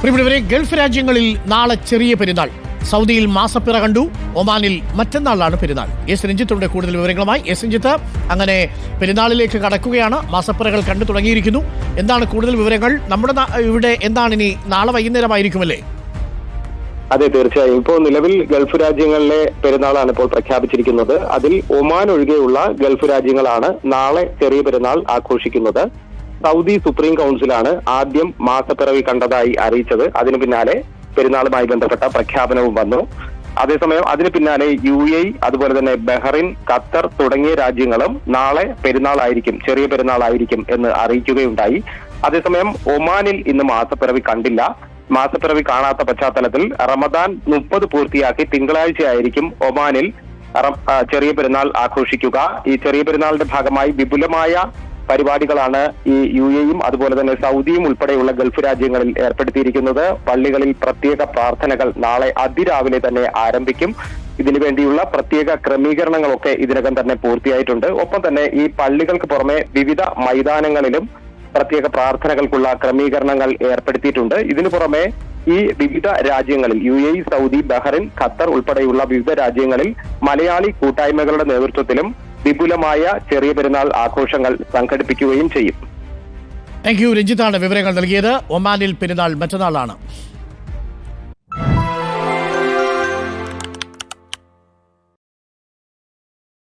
പ്രിയപ്പെട്ടവരെ, ഗൾഫ് രാജ്യങ്ങളിൽ നാളെ ചെറിയ പെരുന്നാൾ. സൗദിയിൽ മാസപ്പിറ കണ്ടു, ഒമാനിൽ മറ്റന്നാളാണ് പെരുന്നാൾ. എസ് രഞ്ജിത്തുണ്ട് കൂടുതൽ വിവരങ്ങളുമായി. എസ് രഞ്ജിത്ത്, അങ്ങനെ പെരുന്നാളിലേക്ക് കടക്കുകയാണ്, മാസപ്പിറകൾ കണ്ടു തുടങ്ങിയിരിക്കുന്നു. എന്താണ് കൂടുതൽ വിവരങ്ങൾ? നമ്മുടെ ഇവിടെ എന്താണ് ഇനി? നാളെ വൈകുന്നേരമായിരിക്കുമല്ലേ? അതെ, തീർച്ചയായും. ഇപ്പോൾ നിലവിൽ ഗൾഫ് രാജ്യങ്ങളിലെ പെരുന്നാളാണ് ഇപ്പോൾ പ്രഖ്യാപിച്ചിരിക്കുന്നത്. അതിൽ ഒമാൻ ഒഴികെയുള്ള ഗൾഫ് രാജ്യങ്ങളാണ് നാളെ ചെറിയ പെരുന്നാൾ ആഘോഷിക്കുന്നത്. സൗദി സുപ്രീം കൗൺസിലാണ് ആദ്യം മാസപ്പിറവി കണ്ടതായി അറിയിച്ചത്. അതിനു പിന്നാലെ പെരുന്നാളുമായി ബന്ധപ്പെട്ട പ്രഖ്യാപനവും വന്നു. അതേസമയം അതിന് പിന്നാലെ UAE, അതുപോലെ തന്നെ ബഹ്റിൻ, ഖത്തർ തുടങ്ങിയ രാജ്യങ്ങളും നാളെ പെരുന്നാളായിരിക്കും, ചെറിയ പെരുന്നാളായിരിക്കും എന്ന് അറിയിക്കുകയുണ്ടായി. അതേസമയം ഒമാനിൽ ഇന്ന് മാസപ്പിറവി കണ്ടില്ല. മാസപ്പിറവി കാണാത്ത പശ്ചാത്തലത്തിൽ റമദാൻ 30 പൂർത്തിയാക്കി തിങ്കളാഴ്ചയായിരിക്കും ഒമാനിൽ ചെറിയ പെരുന്നാൾ ആഘോഷിക്കുക. ഈ ചെറിയ പെരുന്നാളിന്റെ ഭാഗമായി വിപുലമായ പരിപാടികളാണ് ഈ UAEയും അതുപോലെ തന്നെ സൗദിയും ഉൾപ്പെടെയുള്ള ഗൾഫ് രാജ്യങ്ങളിൽ ഏർപ്പെടുത്തിയിരിക്കുന്നത്. പള്ളികളിൽ പ്രത്യേക പ്രാർത്ഥനകൾ നാളെ അതിരാവിലെ തന്നെ ആരംഭിക്കും. ഇതിനു വേണ്ടിയുള്ള പ്രത്യേക ക്രമീകരണങ്ങളൊക്കെ ഇതിനകം തന്നെ പൂർത്തിയായിട്ടുണ്ട്. ഒപ്പം തന്നെ ഈ പള്ളികൾക്ക് പുറമെ വിവിധ മൈതാനങ്ങളിലും പ്രത്യേക പ്രാർത്ഥനകൾക്കുള്ള ക്രമീകരണങ്ങൾ ഏർപ്പെടുത്തിയിട്ടുണ്ട്. ഇതിനു പുറമെ ഈ വിവിധ രാജ്യങ്ങളിൽ UAE, സൗദി, ബഹ്റിൻ, ഖത്തർ ഉൾപ്പെടെയുള്ള വിവിധ രാജ്യങ്ങളിൽ മലയാളി കൂട്ടായ്മകളുടെ നേതൃത്വത്തിലും വിപുലമായ ചെറിയ പെരുന്നാൾ ആഘോഷങ്ങൾ സംഘടിപ്പിക്കുകയും ചെയ്യും. താങ്ക് യു രഞ്ജിത്താണ് വിവരങ്ങൾ നൽകിയത്. ഒമാനിൽ പെരുന്നാൾ മറ്റന്നാളാണ്.